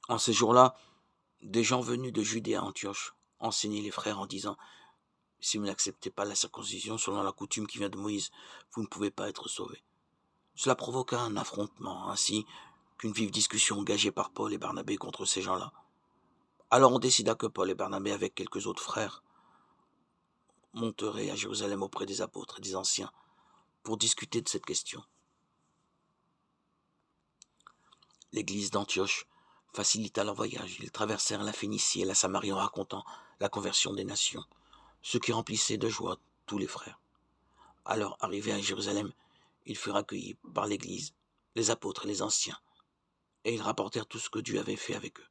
En ces jours-là, des gens venus de Judée à Antioche enseignaient les frères en disant: si vous n'acceptez pas la circoncision selon la coutume qui vient de Moïse, vous ne pouvez pas être sauvés. Cela provoqua un affrontement, ainsi qu'une vive discussion engagée par Paul et Barnabé contre ces gens-là. Alors on décida que Paul et Barnabé, avec quelques autres frères, monteraient à Jérusalem auprès des apôtres et des anciens pour discuter de cette question. L'église d'Antioche facilita leur voyage. Ils traversèrent la Phénicie et la Samarie en racontant la conversion des nations, ce qui remplissait de joie tous les frères. Alors, arrivés à Jérusalem, ils furent accueillis par l'Église, les apôtres et les anciens, et ils rapportèrent tout ce que Dieu avait fait avec eux.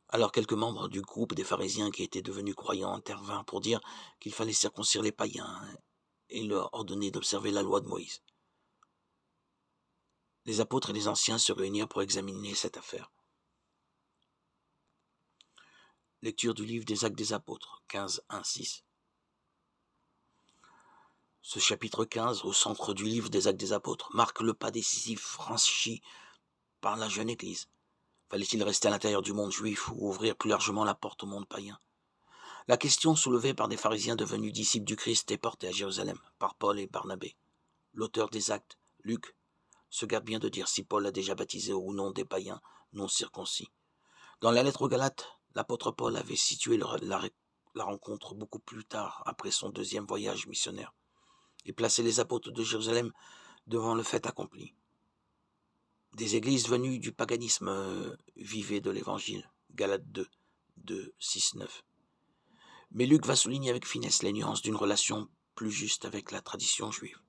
Alors quelques membres du groupe des pharisiens qui étaient devenus croyants intervinrent pour dire qu'il fallait circoncire les païens et leur ordonner d'observer la loi de Moïse. Les apôtres et les anciens se réunirent pour examiner cette affaire. Lecture du livre des Actes des Apôtres, 15, 1, 6. Ce chapitre 15, au centre du livre des Actes des Apôtres, marque le pas décisif franchi par la jeune Église. Fallait-il rester à l'intérieur du monde juif ou ouvrir plus largement la porte au monde païen? La question soulevée par des pharisiens devenus disciples du Christ est portée à Jérusalem par Paul et Barnabé. L'auteur des Actes, Luc, se garde bien de dire si Paul a déjà baptisé ou non des païens non circoncis. Dans la lettre aux Galates, l'apôtre Paul avait situé la rencontre beaucoup plus tard, après son deuxième voyage missionnaire, et placé les apôtres de Jérusalem devant le fait accompli. Des églises venues du paganisme vivaient de l'évangile, Galates 2, 2, 6, 9. Mais Luc va souligner avec finesse les nuances d'une relation plus juste avec la tradition juive.